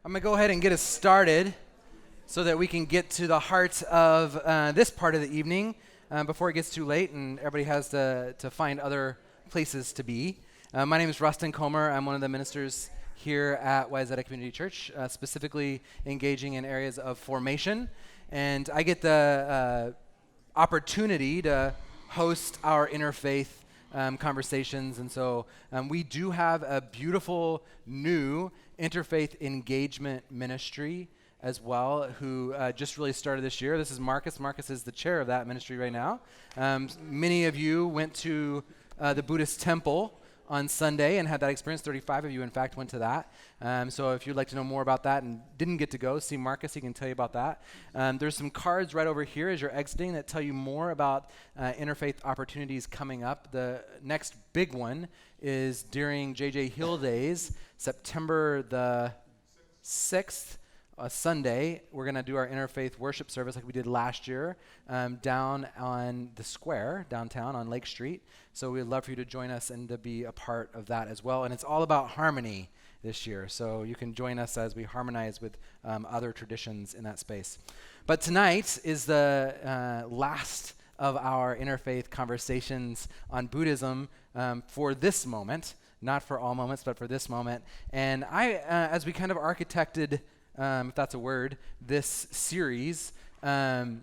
I'm going to go ahead and get us started so that we can get to the heart of this part of the evening before it gets too late and everybody has to find other places to be. My name is Rustin Comer. I'm one of the ministers here at Wayzata Community Church, specifically engaging in areas of formation. And I get the opportunity to host our interfaith conversations. And so we do have a beautiful new interfaith engagement ministry as well, who just really started this year. This is Marcus. Marcus is the chair of that ministry right now. Many of you went to the Buddhist temple on Sunday and had that experience. 35 of you, in fact, went to that. So if you'd like to know more about that and didn't get to go, see Marcus. He can tell you about that. There's some cards right over here as you're exiting that tell you more about interfaith opportunities coming up. The next big one is during J.J. Hill Days, September the 6th. Sunday, we're going to do our interfaith worship service like we did last year down on the square downtown on Lake Street. So we'd love for you to join us and to be a part of that as well. And it's all about harmony this year. So you can join us as we harmonize with other traditions in that space. But tonight is the last of our interfaith conversations on Buddhism for this moment. Not for all moments, but for this moment. And I, as we kind of architected if that's a word, this series, the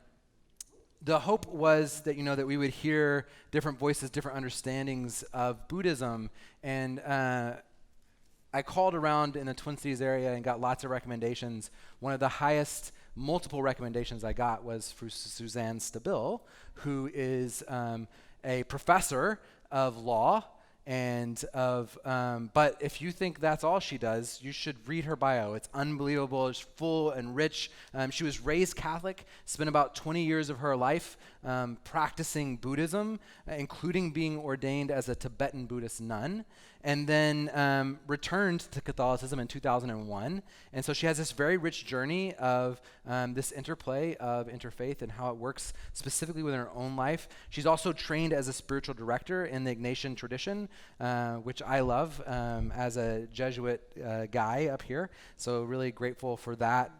hope was that, that we would hear different voices, different understandings of Buddhism. And I called around in the Twin Cities area and got lots of recommendations. One of the highest multiple recommendations I got was for Suzanne Stabile, who is a professor of law and but if you think that's all she does, you should read her bio. It's unbelievable. It's full and rich. She was raised Catholic, spent about 20 years of her life practicing Buddhism, including being ordained as a Tibetan Buddhist nun, and then returned to Catholicism in 2001. And so she has this very rich journey of this interplay of interfaith and how it works specifically within her own life. She's also trained as a spiritual director in the Ignatian tradition, which I love as a Jesuit guy up here. So really grateful for that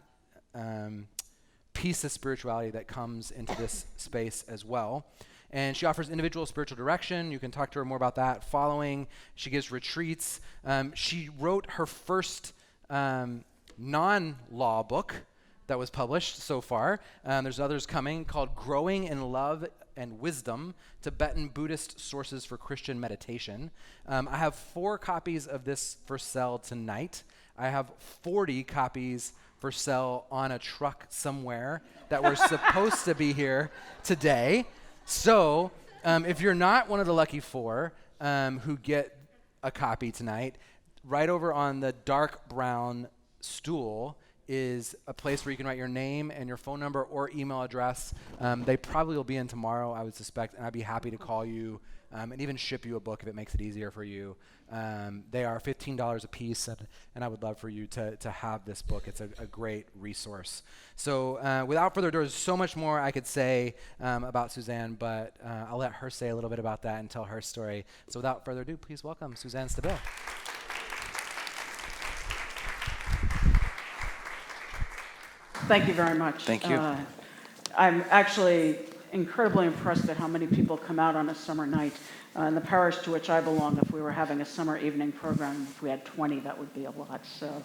piece of spirituality that comes into this space as well. And she offers individual spiritual direction. You can talk to her more about that following. She gives retreats. She wrote her first non-law book that was published so far. There's others coming called Growing in Love and Wisdom, Tibetan Buddhist Sources for Christian Meditation. I have 4 copies of this for sale tonight. I have 40 copies for sale on a truck somewhere that were supposed to be here today. So if you're not one of the lucky 4 who get a copy tonight, right over on the dark brown stool is a place where you can write your name and your phone number or email address. They probably will be in tomorrow, I would suspect, and I'd be happy to call you and even ship you a book if it makes it easier for you. They are $15 a piece, and I would love for you to have this book. It's a great resource. So without further ado, there's so much more I could say about Suzanne, but I'll let her say a little bit about that and tell her story. So without further ado, please welcome Suzanne Stabile. Thank you very much. Thank you. I'm actually incredibly impressed at how many people come out on a summer night. In the parish to which I belong, if we were having a summer evening program, if we had 20, that would be a lot. So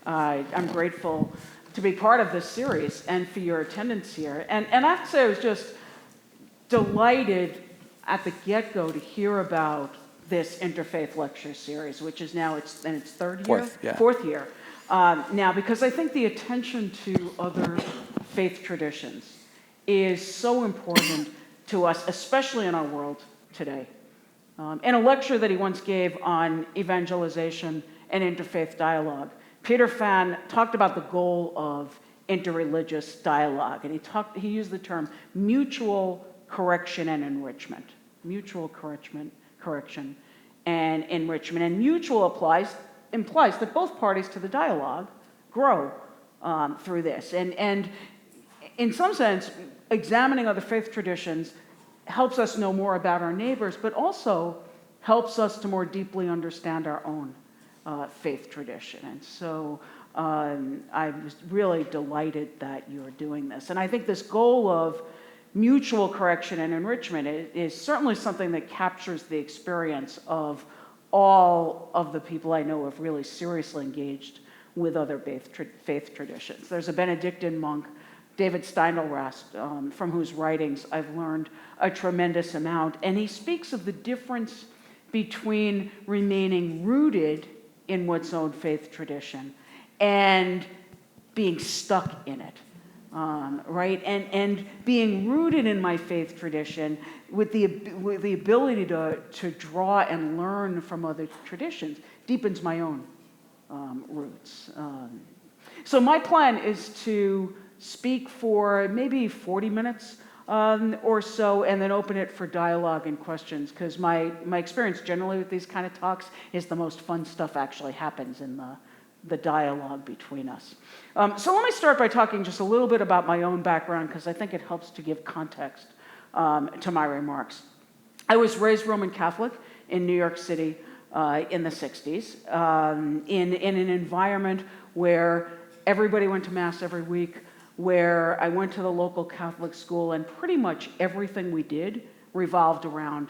I'm grateful to be part of this series and for your attendance here. And I have to say I was just delighted at the get-go to hear about this interfaith lecture series, which is now in its third year? Fourth year. Now, because I think the attention to other faith traditions is so important to us, especially in our world today. In a lecture that he once gave on evangelization and interfaith dialogue, Peter Phan talked about the goal of interreligious dialogue, and he used the term mutual correction and enrichment. Mutual correction and enrichment. And mutual implies that both parties to the dialogue grow through this. And in some sense, examining other faith traditions helps us know more about our neighbors, but also helps us to more deeply understand our own faith tradition. And so I was really delighted that you're doing this. And I think this goal of mutual correction and enrichment is certainly something that captures the experience of all of the people I know who have really seriously engaged with other faith traditions. There's a Benedictine monk, David Steindl-Rast, from whose writings I've learned a tremendous amount, and he speaks of the difference between remaining rooted in one's own faith tradition and being stuck in it. Right? And being rooted in my faith tradition with the ability to draw and learn from other traditions deepens my own roots. So my plan is to speak for maybe 40 minutes or so, and then open it for dialogue and questions, because my experience generally with these kind of talks is the most fun stuff actually happens in the dialogue between us. So let me start by talking just a little bit about my own background, because I think it helps to give context to my remarks. I was raised Roman Catholic in New York City in the 60s, in an environment where everybody went to Mass every week, where I went to the local Catholic school, and pretty much everything we did revolved around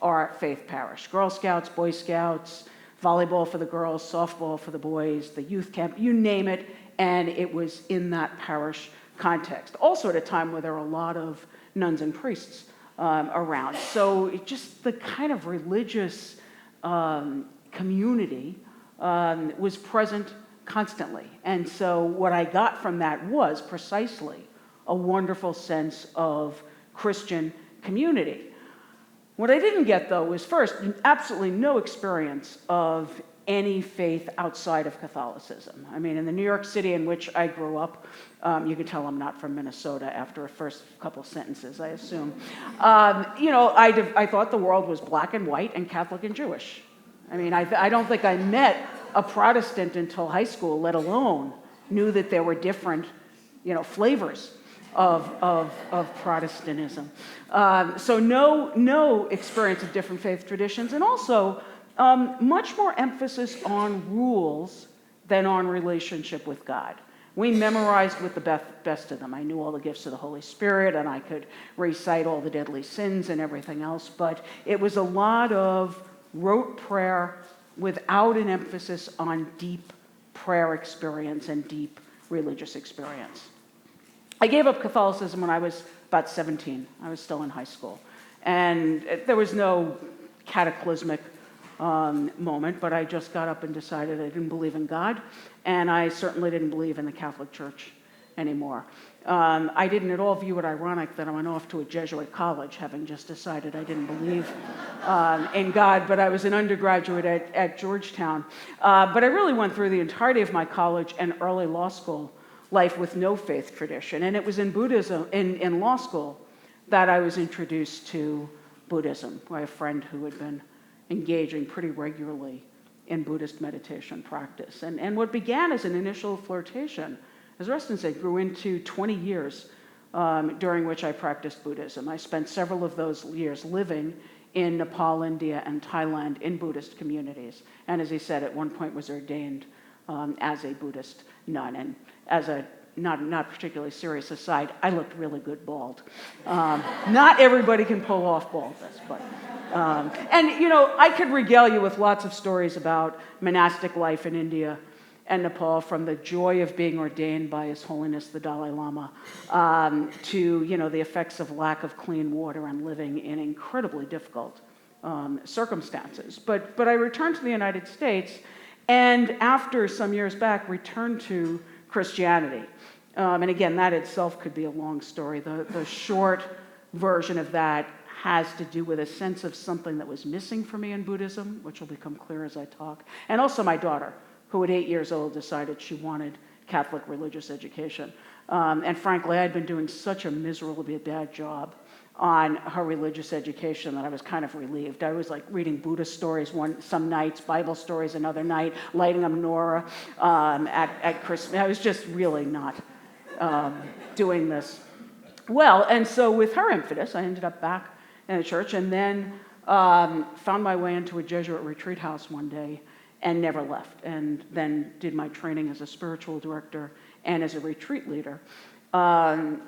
our faith parish. Girl Scouts, Boy Scouts, volleyball for the girls, softball for the boys, the youth camp, you name it, and it was in that parish context. Also at a time where there were a lot of nuns and priests around. So it just the kind of religious community was present constantly. And so what I got from that was precisely a wonderful sense of Christian community. What I didn't get, though, was first, absolutely no experience of any faith outside of Catholicism. I mean, in the New York City in which I grew up, you can tell I'm not from Minnesota after a first couple sentences, I assume. I thought the world was black and white and Catholic and Jewish. I mean, I don't think I met a Protestant until high school, let alone knew that there were different, flavors of Protestantism. So no experience of different faith traditions, and also much more emphasis on rules than on relationship with God. We memorized with the best of them. I knew all the gifts of the Holy Spirit, and I could recite all the deadly sins and everything else, but it was a lot of rote prayer without an emphasis on deep prayer experience and deep religious experience. I gave up Catholicism when I was about 17. I was still in high school. And there was no cataclysmic moment, but I just got up and decided I didn't believe in God, and I certainly didn't believe in the Catholic Church anymore. I didn't at all view it ironic that I went off to a Jesuit college, having just decided I didn't believe in God, but I was an undergraduate at Georgetown. But I really went through the entirety of my college and early law school life with no faith tradition. And it was in Buddhism, in law school, that I was introduced to Buddhism by a friend who had been engaging pretty regularly in Buddhist meditation practice. And what began as an initial flirtation, as Rustin said, grew into 20 years during which I practiced Buddhism. I spent several of those years living in Nepal, India, and Thailand in Buddhist communities. And as he said, at one point was ordained as a Buddhist nun. And as a not particularly serious aside, I looked really good bald. Not everybody can pull off baldness, but... I could regale you with lots of stories about monastic life in India and Nepal, from the joy of being ordained by His Holiness the Dalai Lama to the effects of lack of clean water and living in incredibly difficult circumstances. But I returned to the United States, and after some years back, returned to Christianity. And again, that itself could be a long story. The short version of that has to do with a sense of something that was missing for me in Buddhism, which will become clear as I talk. And also my daughter, who at 8 years old decided she wanted Catholic religious education. And frankly, I'd been doing such a miserably bad job on her religious education that I was kind of relieved. I was like reading Buddhist stories some nights, Bible stories another night, lighting a menorah at Christmas. I was just really not doing this well. And so with her impetus, I ended up back in the church, and then found my way into a Jesuit retreat house one day, and never left, and then did my training as a spiritual director and as a retreat leader. And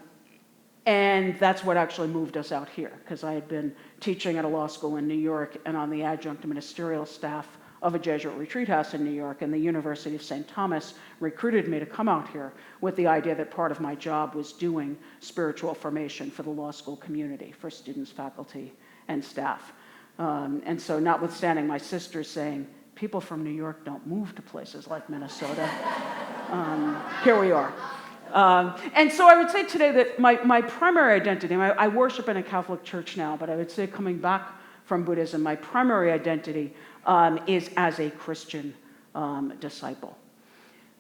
that's what actually moved us out here, because I had been teaching at a law school in New York and on the adjunct ministerial staff of a Jesuit retreat house in New York, and the University of St. Thomas recruited me to come out here with the idea that part of my job was doing spiritual formation for the law school community, for students, faculty, and staff. And so notwithstanding my sisters saying, people from New York don't move to places like Minnesota, here we are. And so I would say today that my primary identity, I worship in a Catholic church now, but I would say coming back from Buddhism, my primary identity is as a Christian disciple.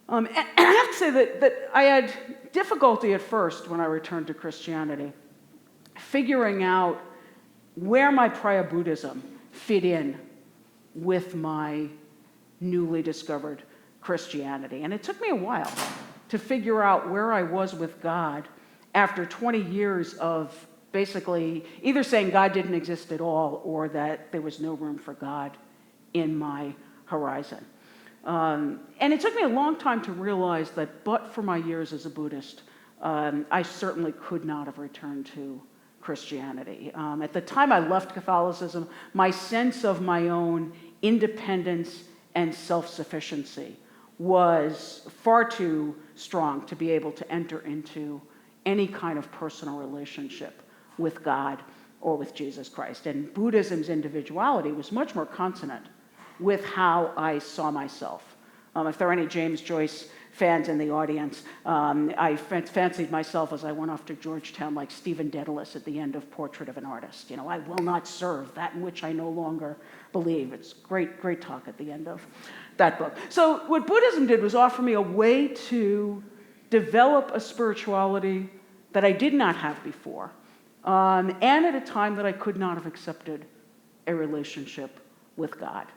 And I have to say that I had difficulty at first when I returned to Christianity, figuring out where my prior Buddhism fit in with my newly discovered Christianity. And it took me a while to figure out where I was with God after 20 years of basically either saying God didn't exist at all or that there was no room for God in my horizon. And it took me a long time to realize that but for my years as a Buddhist, I certainly could not have returned to Christianity. At the time I left Catholicism, my sense of my own independence and self-sufficiency was far too strong to be able to enter into any kind of personal relationship with God or with Jesus Christ. And Buddhism's individuality was much more consonant with how I saw myself. If there are any James Joyce fans in the audience, I fancied myself as I went off to Georgetown like Stephen Dedalus at the end of Portrait of an Artist. You know, I will not serve that in which I no longer believe. It's great talk at the end of that book. So what Buddhism did was offer me a way to develop a spirituality that I did not have before, and at a time that I could not have accepted a relationship with God.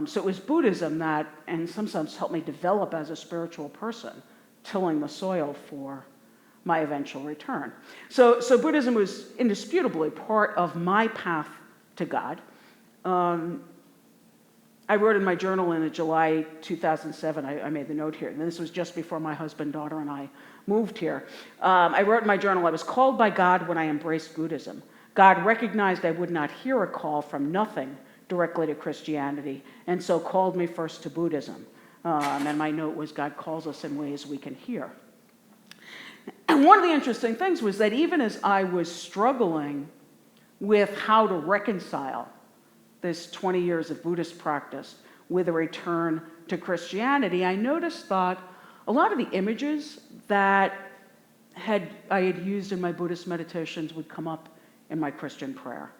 So it was Buddhism that, in some sense, helped me develop as a spiritual person, tilling the soil for my eventual return. So Buddhism was indisputably part of my path to God. I wrote in my journal in July 2007, I made the note here, and this was just before my husband, daughter, and I moved here. I wrote in my journal, I was called by God when I embraced Buddhism. God recognized I would not hear a call from nothing directly to Christianity, and so called me first to Buddhism. And my note was, God calls us in ways we can hear. And one of the interesting things was that even as I was struggling with how to reconcile this 20 years of Buddhist practice with a return to Christianity, I noticed that a lot of the images that I had used in my Buddhist meditations would come up in my Christian prayer.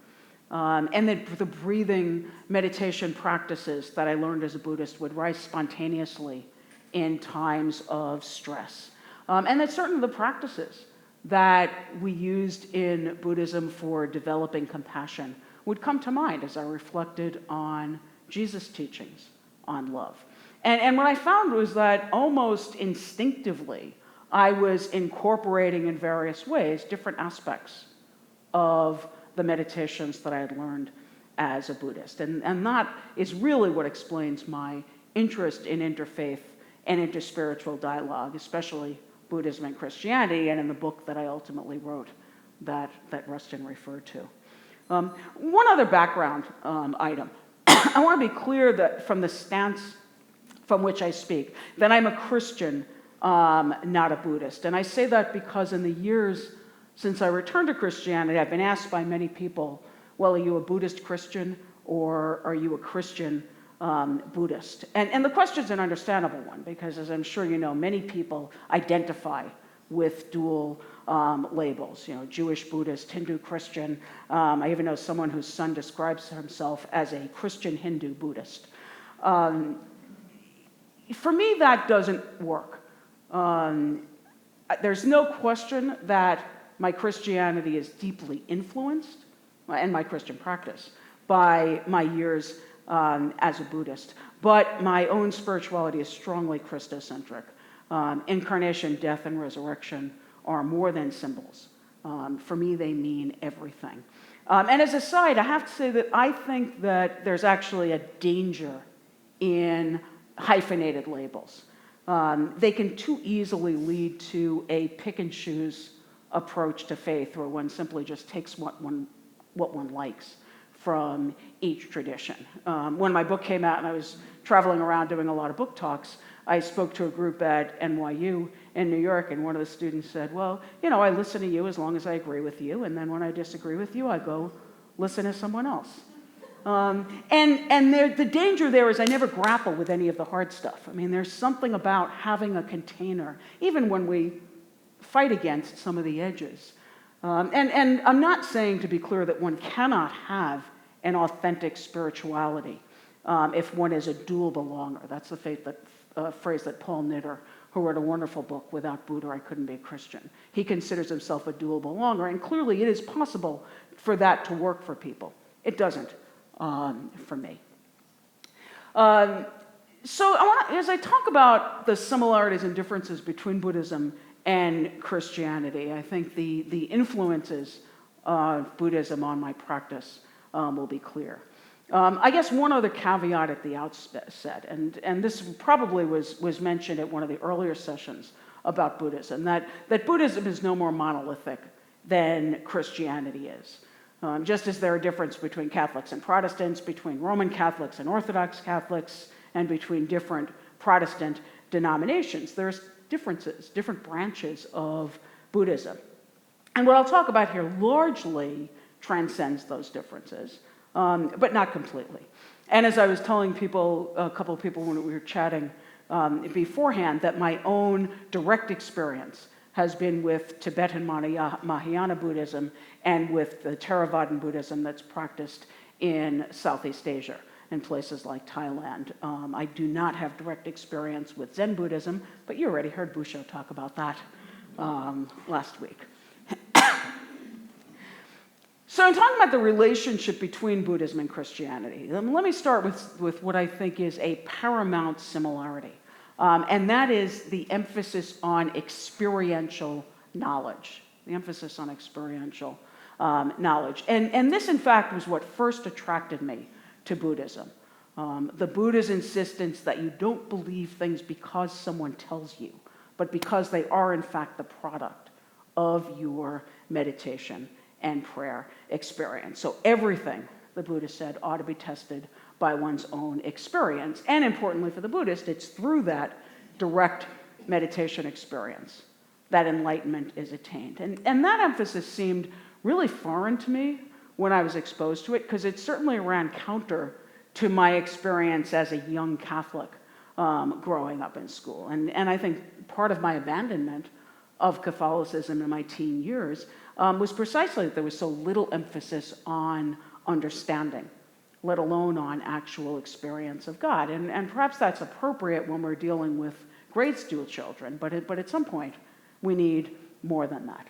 And that the breathing meditation practices that I learned as a Buddhist would rise spontaneously in times of stress. And that certain of the practices that we used in Buddhism for developing compassion would come to mind as I reflected on Jesus' teachings on love. And what I found was that almost instinctively, I was incorporating in various ways different aspects of the meditations that I had learned as a Buddhist. And that is really what explains my interest in interfaith and interspiritual dialogue, especially Buddhism and Christianity, and in the book that I ultimately wrote that Rustin referred to. One other background item. I want to be clear that from the stance from which I speak, that I'm a Christian, not a Buddhist. And I say that because in the years since I returned to Christianity, I've been asked by many people, well, are you a Buddhist Christian or are you a Christian Buddhist? And the question's an understandable one because, as I'm sure you know, many people identify with dual labels, you know, Jewish Buddhist, Hindu Christian. I even know someone whose son describes himself as a Christian Hindu Buddhist. For me, that doesn't work. There's no question that my Christianity is deeply influenced, and my Christian practice, by my years as a Buddhist. But my own spirituality is strongly Christocentric. Incarnation, death, and resurrection are more than symbols. For me, they mean everything. And as a side, I have to say that I think that there's actually a danger in hyphenated labels. They can too easily lead to a pick and choose approach to faith where one simply just takes what one likes from each tradition. When my book came out and I was traveling around doing a lot of book talks, I spoke to a group at NYU in New York, and one of the students said, well, I listen to you as long as I agree with you, and then when I disagree with you, I go listen to someone else. The danger there is I never grapple with any of the hard stuff. I mean, there's something about having a container, even when we fight against some of the edges. And I'm not saying, to be clear, that one cannot have an authentic spirituality if one is a dual belonger. That's the phrase that Paul Knitter, who wrote a wonderful book, Without Buddha, I Couldn't Be a Christian. He considers himself a dual belonger, and clearly it is possible for that to work for people. It doesn't for me. So as I talk about the similarities and differences between Buddhism and Christianity, I think the influences of Buddhism on my practice will be clear. I guess one other caveat at the outset, and this probably was mentioned at one of the earlier sessions about Buddhism, that Buddhism is no more monolithic than Christianity is. Just as there are differences between Catholics and Protestants, between Roman Catholics and Orthodox Catholics, and between different Protestant denominations, there's differences, different branches of Buddhism. And what I'll talk about here largely transcends those differences, but not completely. And as I was telling people, a couple of people when we were chatting beforehand, that my own direct experience has been with Tibetan Mahayana Buddhism and with the Theravadan Buddhism that's practiced in Southeast Asia, in places like Thailand. I do not have direct experience with Zen Buddhism, but you already heard Busho talk about that last week. So I'm talking about the relationship between Buddhism and Christianity. Let me start with what I think is a paramount similarity, and that is the emphasis on experiential knowledge, the emphasis on experiential knowledge. And this, in fact, was what first attracted me to Buddhism. The Buddha's insistence that you don't believe things because someone tells you, but because they are, in fact, the product of your meditation and prayer experience. So everything, the Buddha said, ought to be tested by one's own experience. And importantly for the Buddhist, it's through that direct meditation experience that enlightenment is attained. And that emphasis seemed really foreign to me when I was exposed to it, because it certainly ran counter to my experience as a young Catholic growing up in school. And I think part of my abandonment of Catholicism in my teen years was precisely that there was so little emphasis on understanding, let alone on actual experience of God. And perhaps that's appropriate when we're dealing with grade school children, but at some point we need more than that.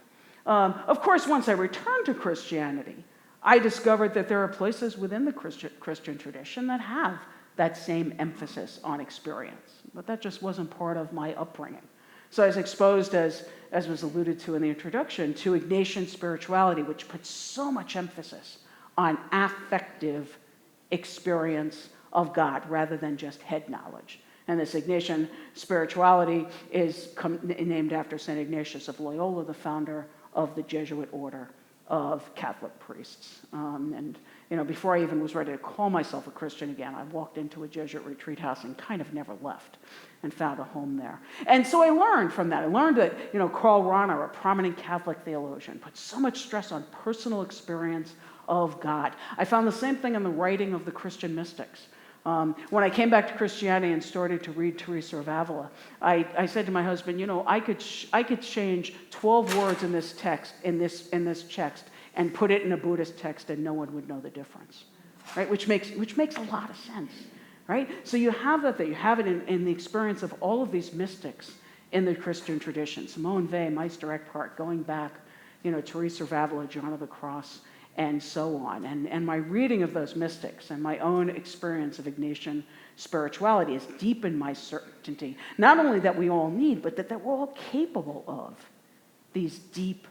Of course, once I returned to Christianity, I discovered that there are places within the Christian tradition that have that same emphasis on experience, but that just wasn't part of my upbringing. So I was exposed, as was alluded to in the introduction, to Ignatian spirituality, which puts so much emphasis on affective experience of God rather than just head knowledge. And this Ignatian spirituality is named after St. Ignatius of Loyola, the founder of the Jesuit order of Catholic priests. And before I even was ready to call myself a Christian again, I walked into a Jesuit retreat house and kind of never left and found a home there. And so I learned from that. I learned that, Karl Rahner, a prominent Catholic theologian, put so much stress on personal experience of God. I found the same thing in the writing of the Christian mystics. When I came back to Christianity and started to read Teresa of Avila, I said to my husband, I could change 12 words in this text, in this text, and put it in a Buddhist text, and no one would know the difference, right? Which makes a lot of sense, right? So you have that you have it in the experience of all of these mystics in the Christian tradition: Simone Weil, Meister Eckhart, going back, Teresa of Avila, John of the Cross, and so on. And my reading of those mystics and my own experience of Ignatian spirituality has deepened my certainty, not only that we all need, but that we're all capable of these deep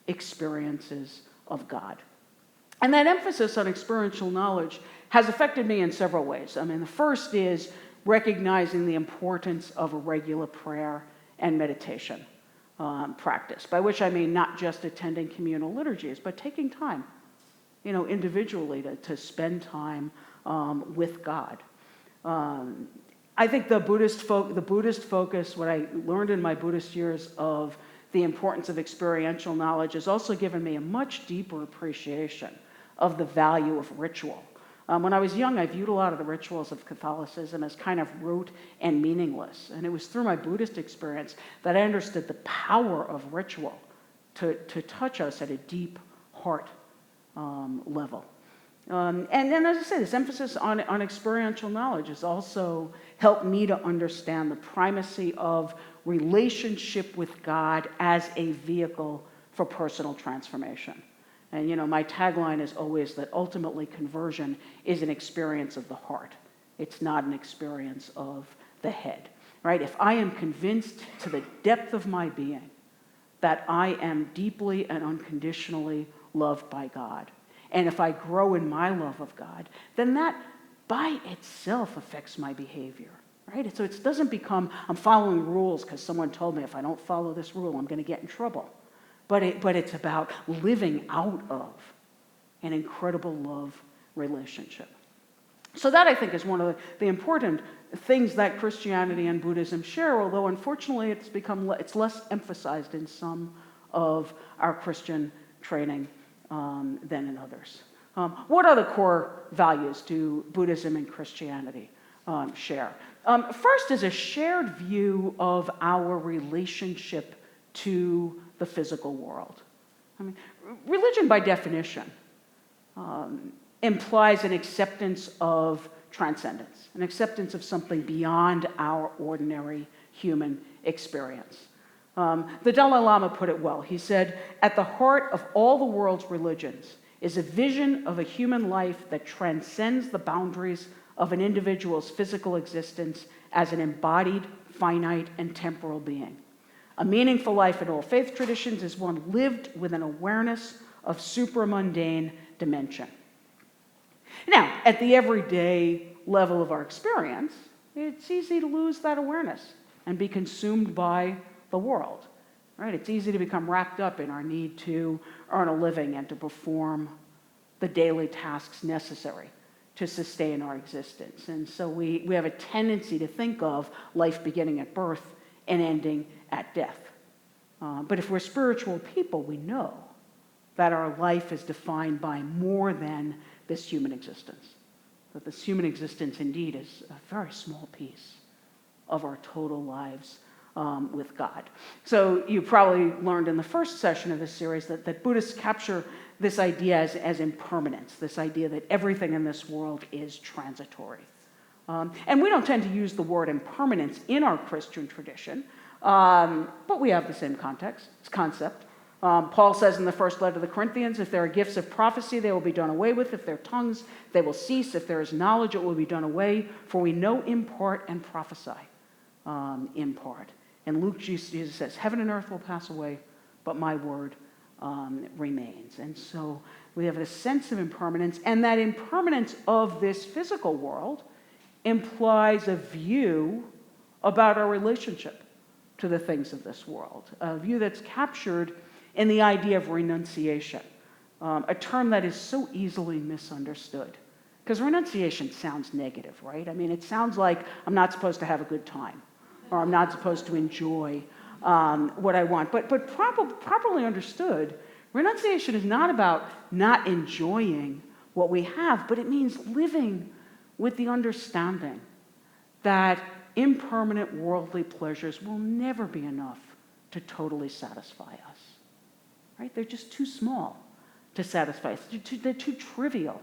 experiences of God. And that emphasis on experiential knowledge has affected me in several ways. I mean, the first is recognizing the importance of a regular prayer and meditation practice, by which I mean not just attending communal liturgies, but taking time, individually to spend time with God. I think the Buddhist focus, what I learned in my Buddhist years of the importance of experiential knowledge, has also given me a much deeper appreciation of the value of ritual. When I was young, I viewed a lot of the rituals of Catholicism as kind of rote and meaningless. And it was through my Buddhist experience that I understood the power of ritual to touch us at a deep heart level. And as I say, this emphasis on experiential knowledge has also helped me to understand the primacy of relationship with God as a vehicle for personal transformation. And my tagline is always that ultimately conversion is an experience of the heart. It's not an experience of the head, right? If I am convinced to the depth of my being that I am deeply and unconditionally loved by God, and if I grow in my love of God, then that by itself affects my behavior, right? So it doesn't become, I'm following rules because someone told me if I don't follow this rule, I'm going to get in trouble. But it's about living out of an incredible love relationship. So that, I think, is one of the important things that Christianity and Buddhism share, although unfortunately it's less emphasized in some of our Christian training than in others. What other core values do Buddhism and Christianity share? First is a shared view of our relationship to the physical world. I mean, religion, by definition, implies an acceptance of transcendence, an acceptance of something beyond our ordinary human experience. The Dalai Lama put it well. He said, "At the heart of all the world's religions is a vision of a human life that transcends the boundaries of an individual's physical existence as an embodied, finite, and temporal being. A meaningful life in all faith traditions is one lived with an awareness of supramundane dimension." Now, at the everyday level of our experience, it's easy to lose that awareness and be consumed by the world, right? It's easy to become wrapped up in our need to earn a living and to perform the daily tasks necessary to sustain our existence. And so we have a tendency to think of life beginning at birth and ending at death. But if we're spiritual people, we know that our life is defined by more than this human existence. That this human existence indeed is a very small piece of our total lives with God. So you probably learned in the first session of this series that Buddhists capture this idea as impermanence, this idea that everything in this world is transitory. And we don't tend to use the word impermanence in our Christian tradition, but we have the same concept. Paul says in the first letter to the Corinthians, if there are gifts of prophecy, they will be done away with. If there are tongues, they will cease. If there is knowledge, it will be done away. For we know in part and prophesy in part. And Luke, Jesus says, heaven and earth will pass away, but my word remains. And so we have a sense of impermanence, and that impermanence of this physical world implies a view about our relationship to the things of this world, a view that's captured in the idea of renunciation, a term that is so easily misunderstood. Because renunciation sounds negative, right? I mean, it sounds like I'm not supposed to have a good time, or I'm not supposed to enjoy what I want. But properly understood, renunciation is not about not enjoying what we have, but it means living with the understanding that impermanent worldly pleasures will never be enough to totally satisfy us. Right? They're just too small to satisfy us. They're too trivial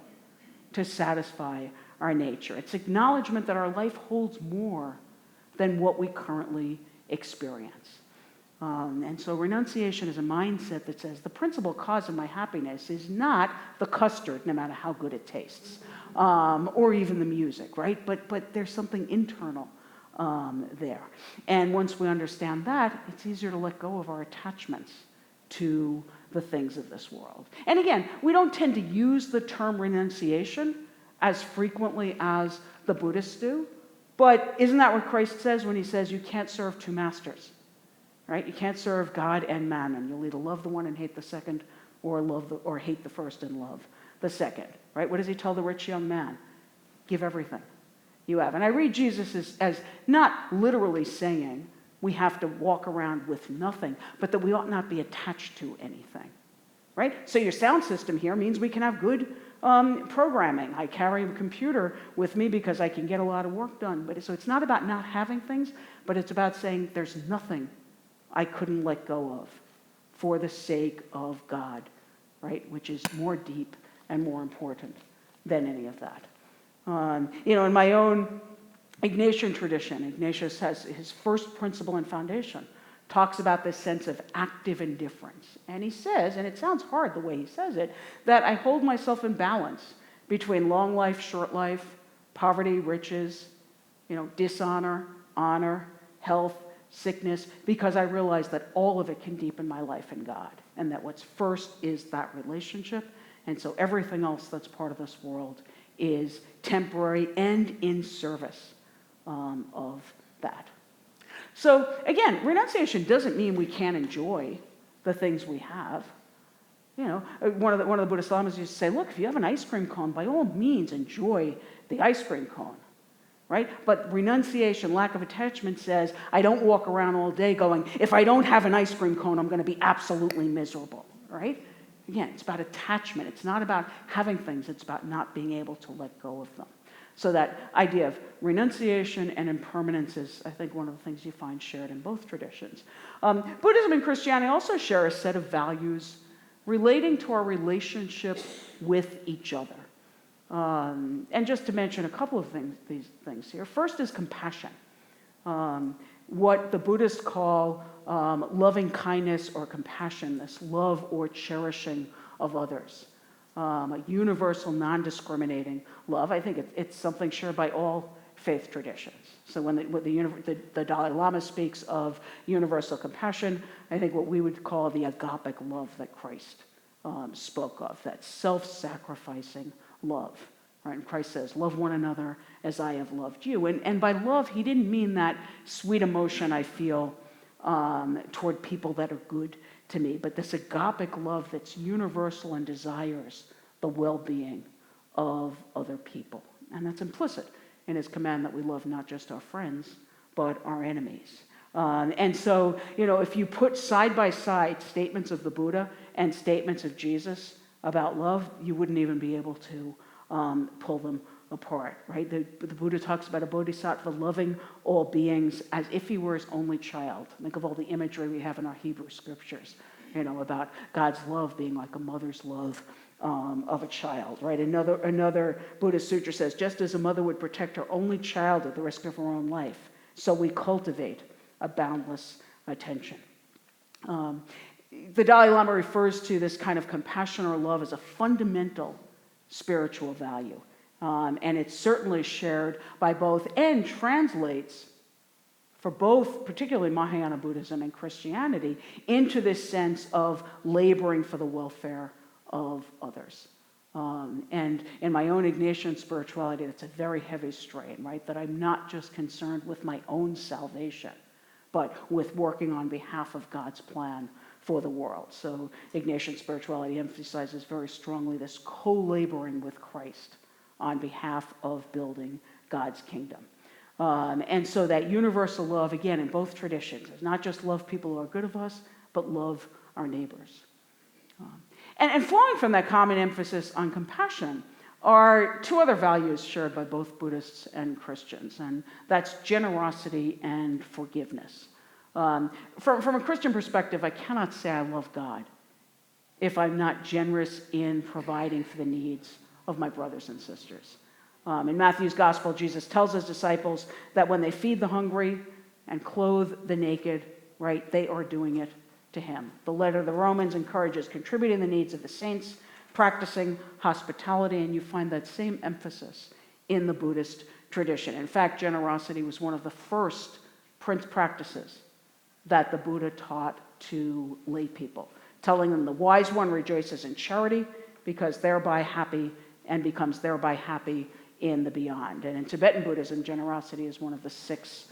to satisfy our nature. It's acknowledgement that our life holds more than what we currently experience. And so renunciation is a mindset that says the principal cause of my happiness is not the custard, no matter how good it tastes, or even the music, right? But there's something internal there. And once we understand that, it's easier to let go of our attachments to the things of this world. And again, we don't tend to use the term renunciation as frequently as the Buddhists do, But isn't that what Christ says when he says you can't serve two masters? Right? You can't serve God and mammon. You'll either love the one and hate the second, or hate the first and love the second. Right? What does he tell the rich young man? Give everything you have. And I read Jesus as not literally saying we have to walk around with nothing, but that we ought not be attached to anything. Right? So your sound system here means we can have good programming. I carry a computer with me because I can get a lot of work done. So it's not about not having things, but it's about saying there's nothing I couldn't let go of for the sake of God, right? Which is more deep and more important than any of that. In my own Ignatian tradition, Ignatius has his first principle and foundation, talks about this sense of active indifference. And he says, and it sounds hard the way he says it, that I hold myself in balance between long life, short life, poverty, riches, dishonor, honor, health, sickness, because I realize that all of it can deepen my life in God, and that what's first is that relationship. And so everything else that's part of this world is temporary and in service of that. So again, renunciation doesn't mean we can't enjoy the things we have. One of the Buddhist lamas used to say, look, if you have an ice cream cone, by all means enjoy the ice cream cone. Right? But renunciation, lack of attachment, says, I don't walk around all day going, if I don't have an ice cream cone, I'm going to be absolutely miserable. Right? Again, it's about attachment. It's not about having things. It's about not being able to let go of them. So that idea of renunciation and impermanence is, I think, one of the things you find shared in both traditions. Buddhism and Christianity also share a set of values relating to our relationship with each other. And just to mention a couple of these things here. First is compassion. What the Buddhists call loving kindness or compassion, this love or cherishing of others. A universal, non-discriminating love. I think it's something shared by all faith traditions. So when the Dalai Lama speaks of universal compassion, I think what we would call the agapic love that Christ spoke of, that self-sacrificing love. Right? And Christ says, love one another as I have loved you. And by love, he didn't mean that sweet emotion I feel toward people that are good to me, but this agapic love that's universal and desires the well-being of other people. And that's implicit in his command that we love not just our friends, but our enemies. And so, if you put side by side statements of the Buddha and statements of Jesus about love, you wouldn't even be able to pull them apart, right? The Buddha talks about a bodhisattva loving all beings as if he were his only child. Think of all the imagery we have in our Hebrew scriptures, about God's love being like a mother's love of a child, right? Another Buddhist sutra says, just as a mother would protect her only child at the risk of her own life, so we cultivate a boundless attention. The Dalai Lama refers to this kind of compassion or love as a fundamental spiritual value. And it's certainly shared by both and translates for both, particularly Mahayana Buddhism and Christianity, into this sense of laboring for the welfare of others. And in my own Ignatian spirituality, that's a very heavy strain, right? That I'm not just concerned with my own salvation, but with working on behalf of God's plan for the world. So Ignatian spirituality emphasizes very strongly this co-laboring with Christ on behalf of building God's kingdom. And so that universal love, again, in both traditions, is not just love people who are good of us, but love our neighbors. And flowing from that common emphasis on compassion are two other values shared by both Buddhists and Christians, and that's generosity and forgiveness. From a Christian perspective, I cannot say I love God if I'm not generous in providing for the needs of my brothers and sisters. In Matthew's gospel, Jesus tells his disciples that when they feed the hungry and clothe the naked, right, they are doing it to him. The letter to the Romans encourages contributing the needs of the saints, practicing hospitality, and you find that same emphasis in the Buddhist tradition. In fact, generosity was one of the first practices that the Buddha taught to lay people, telling them the wise one rejoices in charity because thereby happy and becomes thereby happy in the beyond. And in Tibetan Buddhism, generosity is one of the 6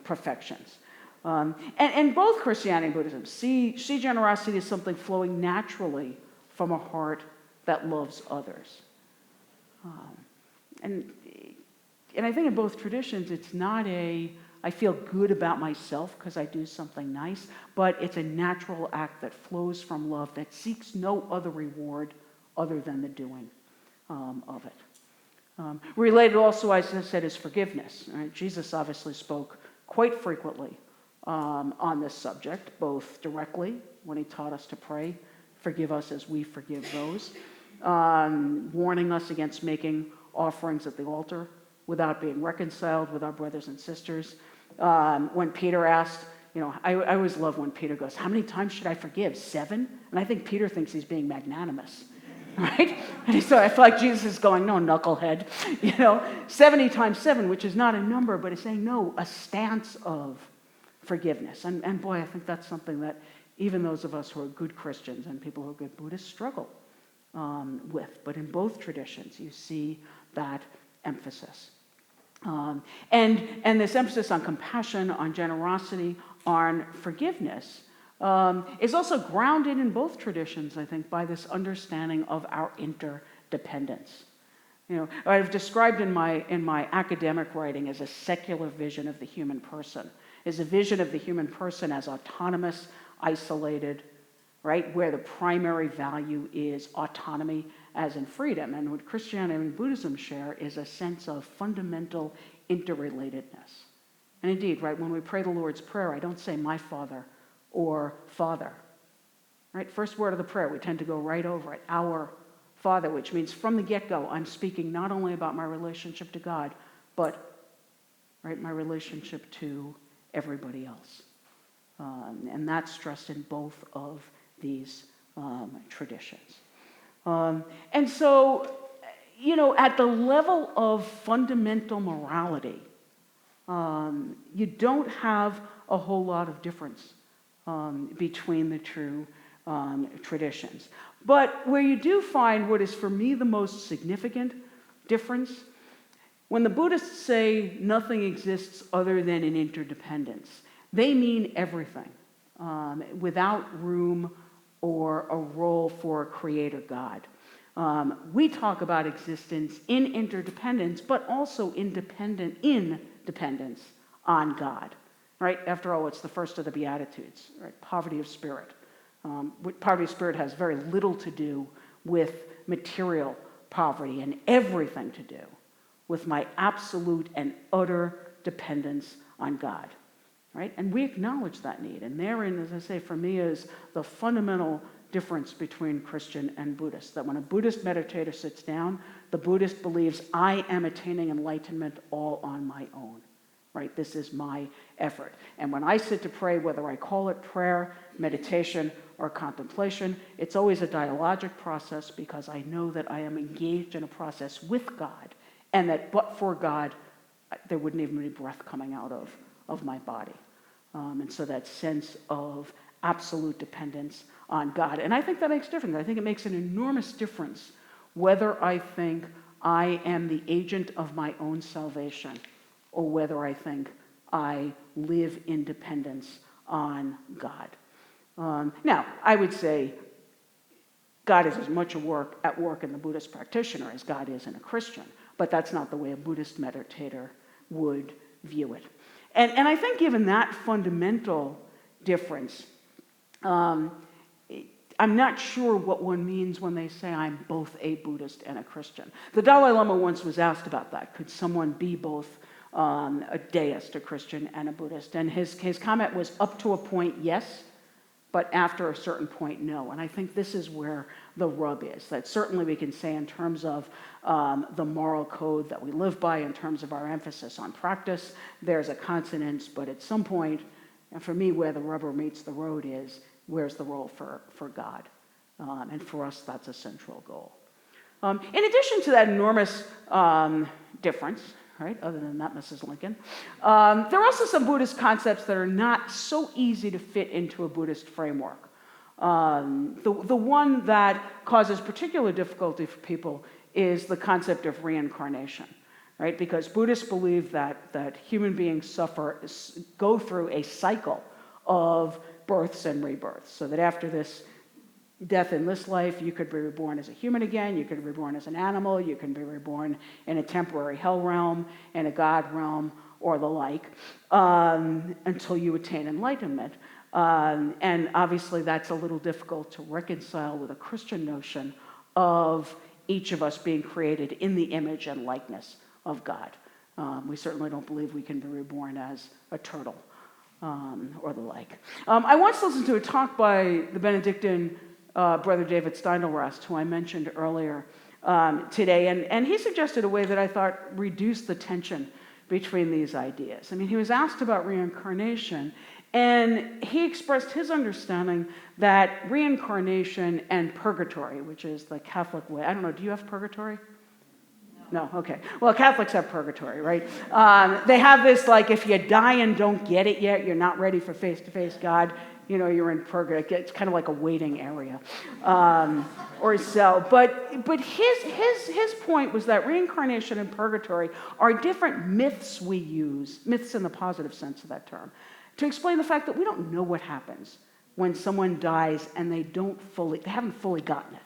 perfections. And both Christianity and Buddhism see generosity as something flowing naturally from a heart that loves others. And I think in both traditions, it's not I feel good about myself because I do something nice, but it's a natural act that flows from love that seeks no other reward other than the doing of it. Related also, as I said, is forgiveness. Right? Jesus obviously spoke quite frequently on this subject, both directly when he taught us to pray, forgive us as we forgive those, warning us against making offerings at the altar without being reconciled with our brothers and sisters. When Peter asked, I always love when Peter goes, how many times should I forgive? 7? And I think Peter thinks he's being magnanimous, right? And so I feel like Jesus is going, no, knucklehead, 70 times 7, which is not a number, but it's saying, no, a stance of forgiveness. And boy, I think that's something that even those of us who are good Christians and people who are good Buddhists struggle with. But in both traditions, you see that emphasis. And this emphasis on compassion, on generosity, on forgiveness is also grounded in both traditions, I think, by this understanding of our interdependence. I've described in my academic writing as a secular vision of the human person, is a vision of the human person as autonomous, isolated, right, where the primary value is autonomy as in freedom. And what Christianity and Buddhism share is a sense of fundamental interrelatedness. And indeed, right, when we pray the Lord's Prayer, I don't say my Father or Father. Right, first word of the prayer, we tend to go right over it, our Father, which means from the get-go, I'm speaking not only about my relationship to God, but right, my relationship to everybody else. And that's stressed in both of these traditions. And so, at the level of fundamental morality, you don't have a whole lot of difference between the two traditions. But where you do find what is for me the most significant difference, when the Buddhists say nothing exists other than an interdependence, they mean everything, without room or a role for a creator God. We talk about existence in interdependence, but also in dependence on God. Right? After all, it's the first of the Beatitudes, right? Poverty of spirit. Poverty of spirit has very little to do with material poverty and everything to do with my absolute and utter dependence on God. Right? And we acknowledge that need. And therein, as I say, for me is the fundamental difference between Christian and Buddhist. That when a Buddhist meditator sits down, the Buddhist believes, I am attaining enlightenment all on my own. Right? This is my effort. And when I sit to pray, whether I call it prayer, meditation, or contemplation, it's always a dialogic process because I know that I am engaged in a process with God, and that but for God, there wouldn't even be breath coming out of my body. And so that sense of absolute dependence on God. And I think that makes a difference. I think it makes an enormous difference whether I think I am the agent of my own salvation or whether I think I live in dependence on God. Now, I would say God is as much at work in the Buddhist practitioner as God is in a Christian, but that's not the way a Buddhist meditator would view it. And I think given that fundamental difference, I'm not sure what one means when they say I'm both a Buddhist and a Christian. The Dalai Lama once was asked about that. Could someone be both a deist, a Christian, and a Buddhist? And his comment was, up to a point, yes, but after a certain point, no. And I think this is where the rub is. That certainly we can say in terms of the moral code that we live by, in terms of our emphasis on practice, there's a consonance, but at some point, and for me where the rubber meets the road is, where's the role for God? And for us, that's a central goal. In addition to that enormous difference, right, other than that, Mrs. Lincoln, there are also some Buddhist concepts that are not so easy to fit into a Buddhist framework. The one that causes particular difficulty for people is the concept of reincarnation, right? Because Buddhists believe that human beings go through a cycle of births and rebirths, so that after this death in this life, you could be reborn as a human again, you could be reborn as an animal, you can be reborn in a temporary hell realm, in a God realm, or the like, until you attain enlightenment. And obviously that's a little difficult to reconcile with a Christian notion of each of us being created in the image and likeness of God. We certainly don't believe we can be reborn as a turtle or the like. I once listened to a talk by the Benedictine Brother David Steindl-Rast, who I mentioned earlier today, and he suggested a way that I thought reduced the tension between these ideas. I mean, he was asked about reincarnation, and he expressed his understanding that reincarnation and purgatory, which is the Catholic way, I don't know, do you have purgatory? No, okay. Well, Catholics have purgatory, right? They have this, like, if you die and don't get it yet, you're not ready for face-to-face God, you know, you're in purgatory. It's kind of like a waiting area, or so. But his point was that reincarnation and purgatory are different myths we use, myths in the positive sense of that term, to explain the fact that we don't know what happens when someone dies and they haven't fully gotten it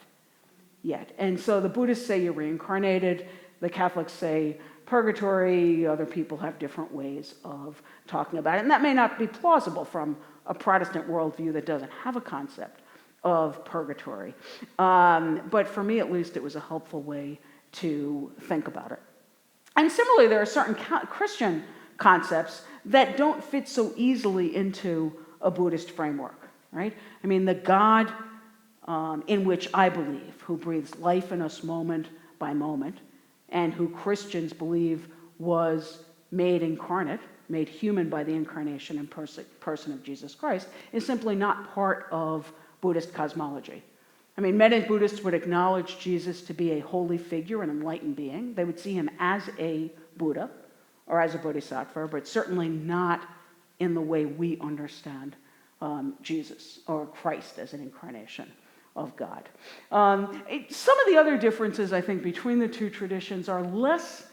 yet. And so the Buddhists say you're reincarnated, the Catholics say purgatory, other people have different ways of talking about it. And that may not be plausible from a Protestant worldview that doesn't have a concept of purgatory. But for me, at least, it was a helpful way to think about it. And similarly, there are certain Christian concepts that don't fit so easily into a Buddhist framework, right? I mean, the God in which I believe, who breathes life in us moment by moment, and who Christians believe was made incarnate, made human by the incarnation and person of Jesus Christ, is simply not part of Buddhist cosmology. I mean, many Buddhists would acknowledge Jesus to be a holy figure, an enlightened being. They would see him as a Buddha or as a Bodhisattva, but certainly not in the way we understand Jesus or Christ as an incarnation of God. Some of the other differences, I think, between the two traditions are less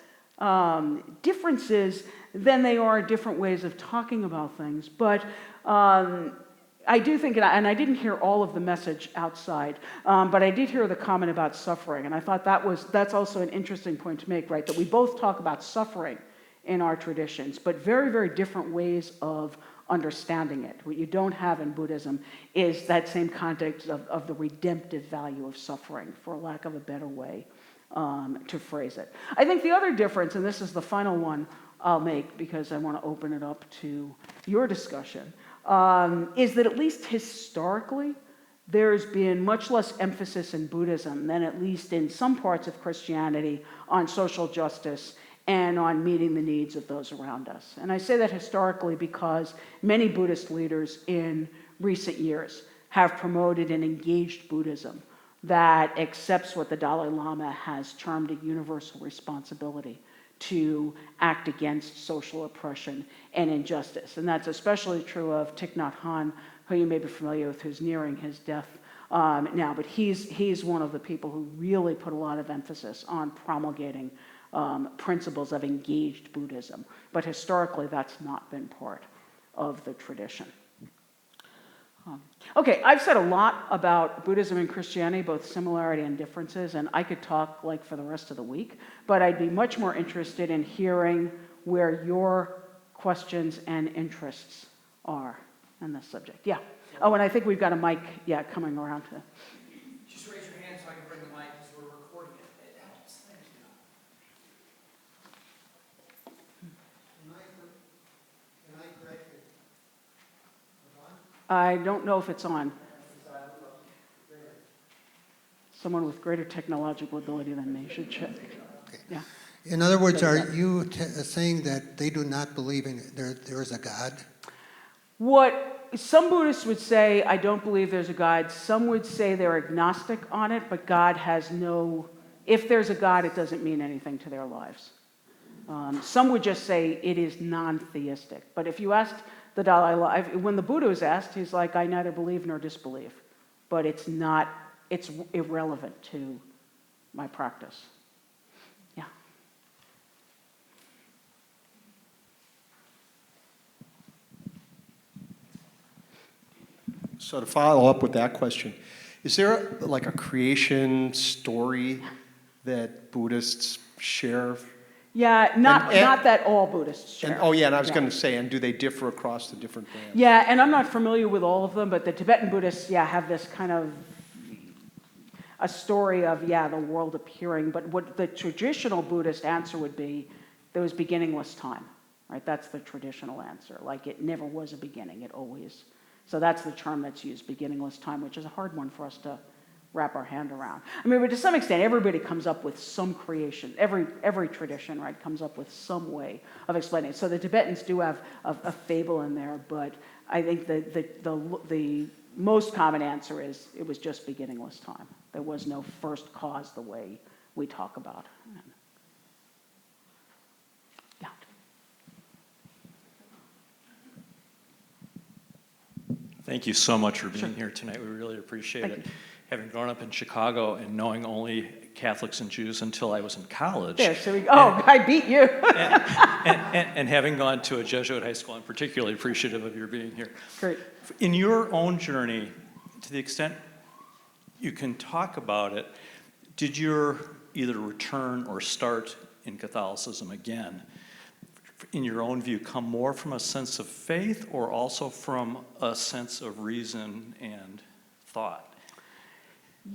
differences than they are different ways of talking about things. But I do think, and I didn't hear all of the message outside, but I did hear the comment about suffering, and I thought that's also an interesting point to make, right? That we both talk about suffering in our traditions, but very, very different ways of understanding it. What you don't have in Buddhism is that same context of the redemptive value of suffering, for lack of a better way to phrase it. I think the other difference, and this is the final one I'll make because I want to open it up to your discussion, is that at least historically, there's been much less emphasis in Buddhism than at least in some parts of Christianity on social justice and on meeting the needs of those around us. And I say that historically because many Buddhist leaders in recent years have promoted an engaged Buddhism that accepts what the Dalai Lama has termed a universal responsibility to act against social oppression and injustice. And that's especially true of Thich Nhat Hanh, who you may be familiar with, who's nearing his death now. But he's one of the people who really put a lot of emphasis on promulgating principles of engaged Buddhism. But historically, that's not been part of the tradition. Okay, I've said a lot about Buddhism and Christianity, both similarity and differences, and I could talk like for the rest of the week, but I'd be much more interested in hearing where your questions and interests are in this subject. Yeah. Oh, and I think we've got a mic, coming around to... Just raise your hand so I can bring the mic because we're recording it. It helps. Thank you. Can I correct it? I don't know if it's on. Someone with greater technological ability than me should check. Okay. Yeah. In other words, are you saying that they do not believe in there is a God? What some Buddhists would say, I don't believe there's a God. Some would say they're agnostic on it, but God has no... If there's a God, it doesn't mean anything to their lives. Some would just say it is non-theistic. But if you asked the Dalai Lama, when the Buddha was asked, he's like, I neither believe nor disbelieve. But it's irrelevant to my practice. So to follow up with that question, is there like a creation story that Buddhists share? Yeah, not And- not that all Buddhists share. And, oh yeah, and I was going to say, and do they differ across the different brands? Yeah, and I'm not familiar with all of them, but the Tibetan Buddhists, have this kind of a story of, the world appearing. But what the traditional Buddhist answer would be, there was beginningless time, right? That's the traditional answer. Like it never was a beginning, it always. So that's the term that's used, beginningless time, which is a hard one for us to wrap our hand around. I mean, but to some extent, everybody comes up with some creation. Every tradition, right, comes up with some way of explaining it. So the Tibetans do have a fable in there, but I think the most common answer is it was just beginningless time. There was no first cause the way we talk about. Yeah. Thank you so much for being here tonight. We really appreciate Thank it. you. Having grown up in Chicago and knowing only Catholics and Jews until I was in college. There, so I beat you. and having gone to a Jesuit high school, I'm particularly appreciative of your being here. Great. In your own journey, to the extent you can talk about it, did your either return or start in Catholicism again, in your own view, come more from a sense of faith or also from a sense of reason and thought?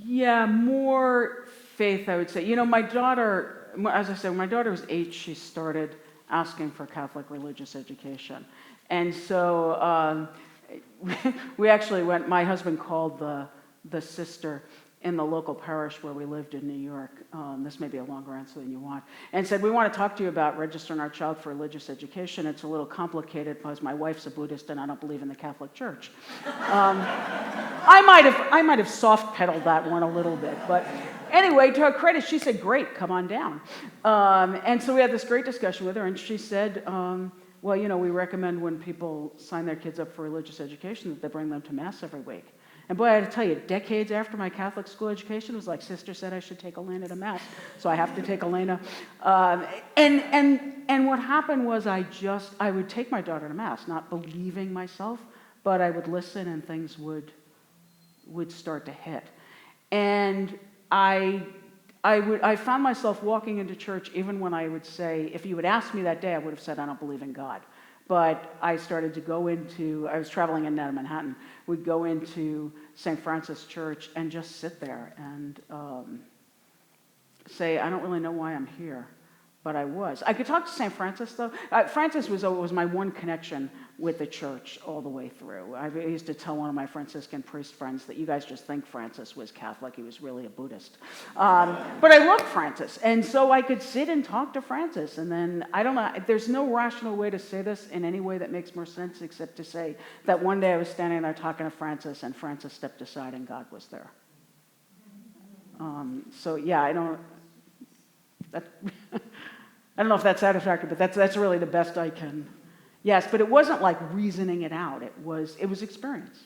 Yeah, more faith, I would say. You know, my daughter, as I said, when my daughter was 8, she started asking for Catholic religious education. And so we actually went, my husband called the sister in the local parish where we lived in New York. This may be a longer answer than you want. And said, we want to talk to you about registering our child for religious education. It's a little complicated because my wife's a Buddhist and I don't believe in the Catholic Church. I might have soft pedaled that one a little bit, but anyway, to her credit, she said, great, come on down. And so we had this great discussion with her, and she said, well, you know, we recommend when people sign their kids up for religious education that they bring them to Mass every week. And boy, I had to tell you, decades after my Catholic school education, it was like Sister said I should take Elena to Mass, so I have to take Elena. And what happened was I would take my daughter to Mass, not believing myself, but I would listen and things would start to hit. And I found myself walking into church even when I would say, if you had asked me that day, I would have said I don't believe in God. But I started to go into, I was traveling in Manhattan, we'd go into St. Francis Church and just sit there and say, I don't really know why I'm here, but I was. I could talk to St. Francis, though. Francis was my one connection with the church all the way through. I used to tell one of my Franciscan priest friends that you guys just think Francis was Catholic. He was really a Buddhist. But I loved Francis, and so I could sit and talk to Francis, and then, I don't know, there's no rational way to say this in any way that makes more sense except to say that one day I was standing there talking to Francis, and Francis stepped aside and God was there. So yeah, I don't know if that's satisfactory, but that's really the best I can. Yes, but it wasn't like reasoning it out. It was experience.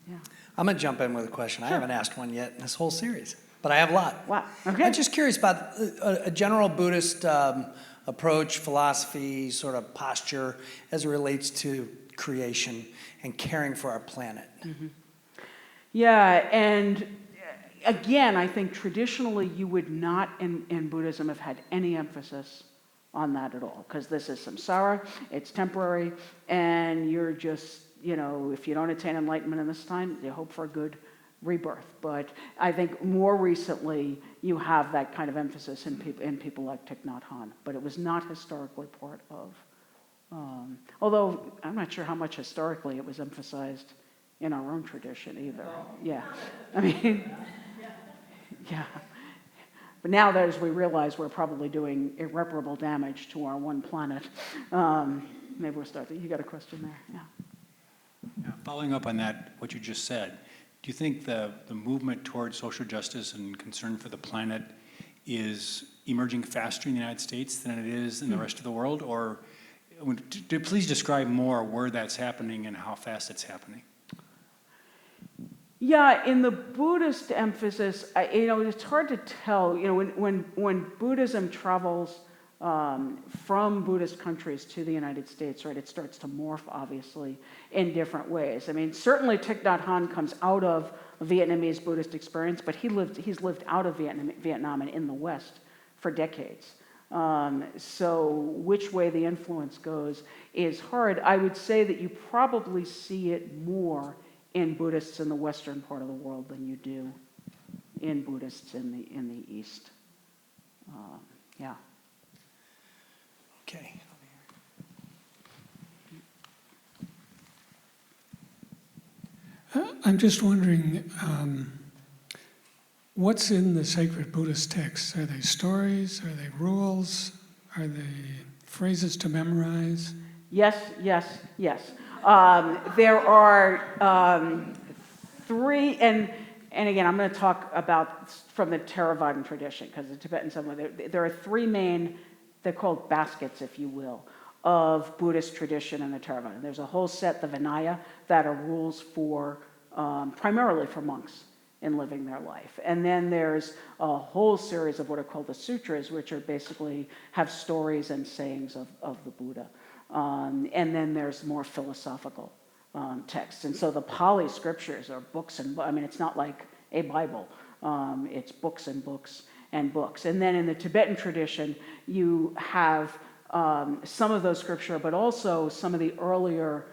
Yeah. I'm going to jump in with a question. I haven't asked one yet in this whole series, but I have a lot. Wow. Okay. I'm just curious about a general Buddhist approach, philosophy, sort of posture as it relates to creation and caring for our planet. Mm-hmm. Yeah, and again, I think traditionally you would not in Buddhism have had any emphasis on that at all, because this is samsara, it's temporary, and you're just, you know, if you don't attain enlightenment in this time, you hope for a good rebirth. But I think more recently you have that kind of emphasis in people like Thich Nhat Hanh, but it was not historically part of, although I'm not sure how much historically it was emphasized in our own tradition either. Yeah, I mean, yeah. But now that as we realize we're probably doing irreparable damage to our one planet, maybe we'll start. You got a question there? Yeah. Following up on that, what you just said, do you think the movement towards social justice and concern for the planet is emerging faster in the United States than it is in the rest of the world? Or please describe more where that's happening and how fast it's happening. Yeah, in the Buddhist emphasis, it's hard to tell. You know, when Buddhism travels from Buddhist countries to the United States, right, it starts to morph, obviously, in different ways. I mean, certainly Thich Nhat Hanh comes out of a Vietnamese Buddhist experience, but he's lived out of Vietnam and in the West for decades. So which way the influence goes is hard. I would say that you probably see it more in Buddhists in the Western part of the world than you do in Buddhists in the East. Yeah. Okay. I'm just wondering, what's in the sacred Buddhist texts? Are they stories? Are they rules? Are they phrases to memorize? Yes, yes, yes. There are three, and again, I'm going to talk about from the Theravadan tradition, because the Tibetan there are three main, they're called baskets, if you will, of Buddhist tradition in the Theravada. There's a whole set, the Vinaya, that are rules for, primarily for monks in living their life. And then there's a whole series of what are called the sutras, which are basically have stories and sayings of the Buddha. And then there's more philosophical texts. And so the Pali scriptures are books and, I mean, it's not like a Bible. It's books and books and books. And then in the Tibetan tradition, you have some of those scripture, but also some of the earlier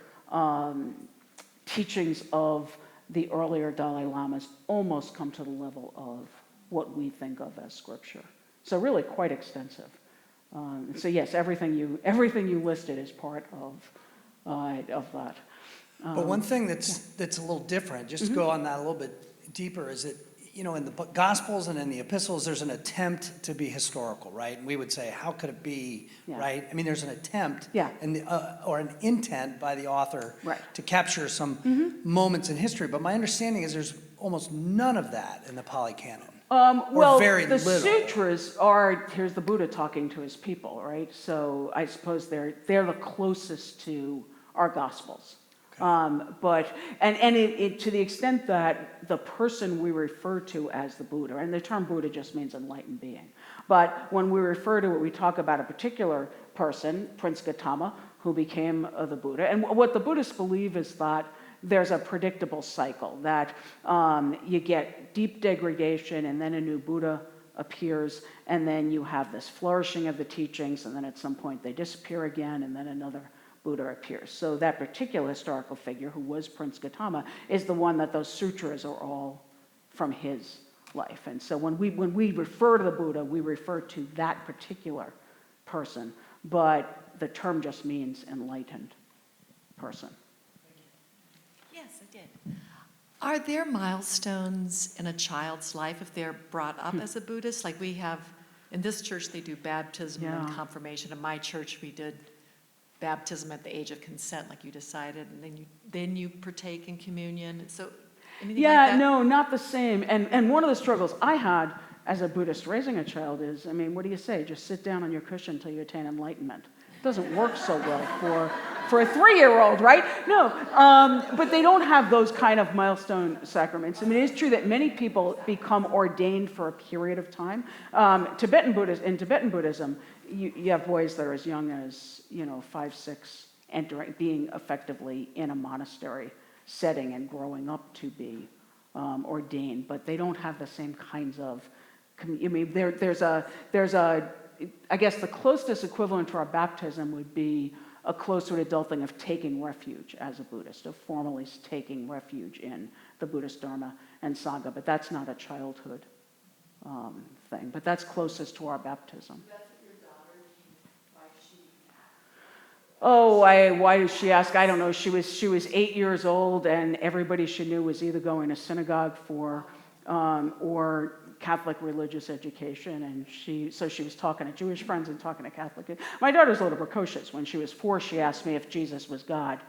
teachings of the earlier Dalai Lamas almost come to the level of what we think of as scripture. So really quite extensive. So yes, everything you listed is part of that. But one thing that's a little different, just to go on that a little bit deeper, is that, you know, in the Gospels and in the epistles, there's an attempt to be historical, right? And we would say, how could it be, Yeah. right? I mean, there's an attempt, Yeah. and or an intent by the author Right. to capture some moments in history. But my understanding is there's almost none of that in the Pali Canon. Well, very the little. sutras are, here's the Buddha talking to his people, right? So I suppose they're the closest to our Gospels. But it, to the extent that the person we refer to as the Buddha, and the term Buddha just means enlightened being, but when we refer to it, we talk about a particular person, Prince Gautama, who became the Buddha. And what the Buddhists believe is that there's a predictable cycle, that you get deep degradation and then a new Buddha appears, and then you have this flourishing of the teachings, and then at some point they disappear again, and then another Buddha appears. So that particular historical figure, who was Prince Gautama, is the one that those sutras are all from his life. And so when we refer to the Buddha, we refer to that particular person, but the term just means enlightened person. Yes, I did. Are there milestones in a child's life if they're brought up as a Buddhist? Like we have, in this church, they do baptism and Yeah. confirmation. In my church, we did baptism at the age of consent, like you decided, and then you partake in communion. So anything like Yeah, that? no, not the same. And one of the struggles I had as a Buddhist raising a child is, I mean, what do you say? Just sit down on your cushion until you attain enlightenment. It doesn't work so well for a 3-year-old, right? No, but they don't have those kind of milestone sacraments. I mean, it is true that many people become ordained for a period of time. In Tibetan Buddhism, you have boys that are as young as 5, 6, being effectively in a monastery setting and growing up to be ordained, but they don't have the same kinds of. I mean, there's a. I guess the closest equivalent to our baptism would be a closer adult thing of taking refuge as a Buddhist, of formally taking refuge in the Buddhist Dharma and Sangha, but that's not a childhood thing. But that's closest to our baptism. Oh, why did she ask? I don't know. She was 8 years old, and everybody she knew was either going to synagogue for or Catholic religious education, and she was talking to Jewish friends and talking to Catholic. My daughter's a little precocious. When she was 4, she asked me if Jesus was God,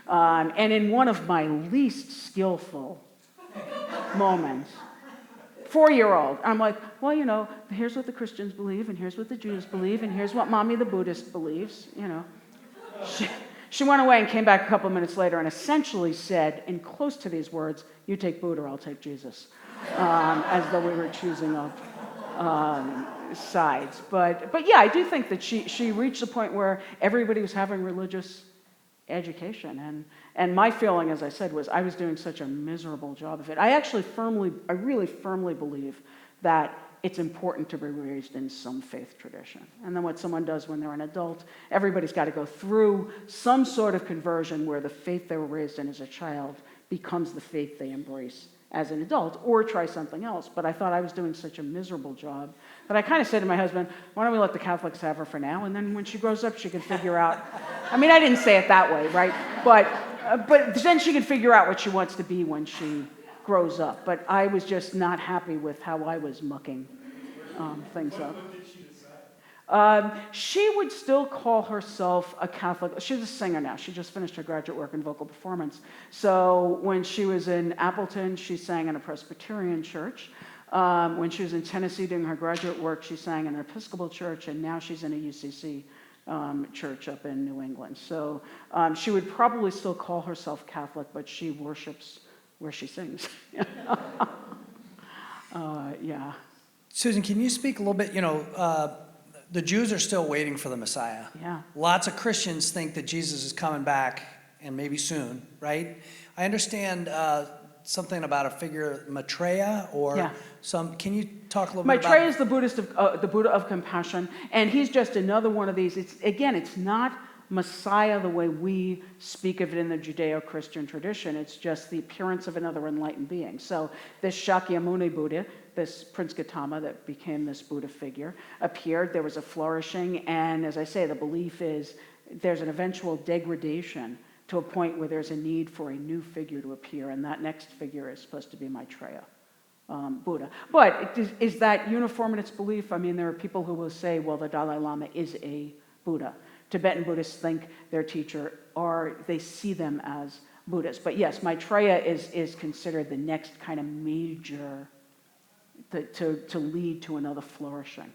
and in one of my least skillful moments. 4-year-old. I'm like, well, here's what the Christians believe, and here's what the Jews believe, and here's what Mommy the Buddhist believes, She went away and came back a couple of minutes later and essentially said, in close to these words, you take Buddha, I'll take Jesus, as though we were choosing of sides. But yeah, I do think that she reached a point where everybody was having religious education. And my feeling, as I said, was I was doing such a miserable job of it. I really firmly believe that it's important to be raised in some faith tradition. And then what someone does when they're an adult, everybody's got to go through some sort of conversion where the faith they were raised in as a child becomes the faith they embrace as an adult, or try something else. But I thought I was doing such a miserable job that I kind of said to my husband, why don't we let the Catholics have her for now, and then when she grows up, she can figure out. I mean, I didn't say it that way, right? But then she can figure out what she wants to be when she grows up. But I was just not happy with how I was mucking things up. She would still call herself a Catholic. She's a singer now. She just finished her graduate work in vocal performance. So when she was in Appleton, she sang in a Presbyterian church. When she was in Tennessee doing her graduate work, she sang in an Episcopal church, and now she's in a UCC church up in New England. So she would probably still call herself Catholic, but she worships where she sings. Yeah. Susan, can you speak a little bit, the Jews are still waiting for the Messiah. Yeah. Lots of Christians think that Jesus is coming back, and maybe soon, right? I understand something about a figure, Maitreya, or Yeah. can you talk a little bit about... Maitreya is the Buddha of compassion, and he's just another one of these. It's not Messiah the way we speak of it in the Judeo-Christian tradition. It's just the appearance of another enlightened being. So this Shakyamuni Buddha, this Prince Gautama that became this Buddha figure, appeared. There was a flourishing, and as I say, the belief is there's an eventual degradation to a point where there's a need for a new figure to appear, and that next figure is supposed to be Maitreya Buddha. But is that uniform in its belief? I mean, there are people who will say, well, the Dalai Lama is a Buddha. Tibetan Buddhists think their teacher they see them as Buddhas. But yes, Maitreya is considered the next kind of major to lead to another flourishing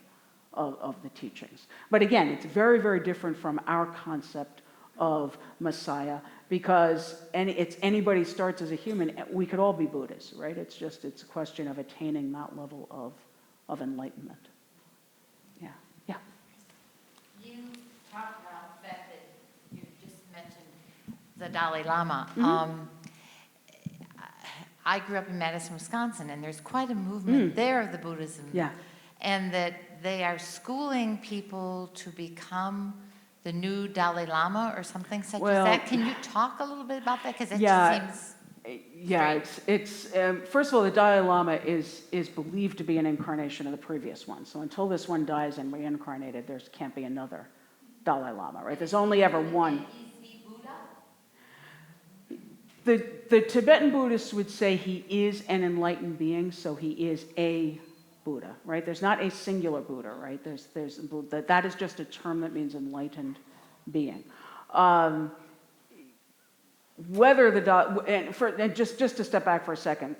of the teachings. But again, it's very, very different from our concept of Messiah, because it's anybody starts as a human. We could all be Buddhas, right? It's a question of attaining that level of enlightenment. Yeah. Yeah. You talked about the fact that you just mentioned the Dalai Lama. I grew up in Madison, Wisconsin, and there's quite a movement there of the Buddhism. Yeah. And that they are schooling people to become the new Dalai Lama or something such as that. Can you talk a little bit about that? Because it just seems... Yeah, it's first of all, the Dalai Lama is believed to be an incarnation of the previous one. So until this one dies and reincarnated, there can't be another Dalai Lama, right? There's only ever one. Is he Buddha? The Tibetan Buddhists would say he is an enlightened being, so he is a Buddha, right? There's not a singular Buddha, right? That is just a term that means enlightened being. Just to step back for a second,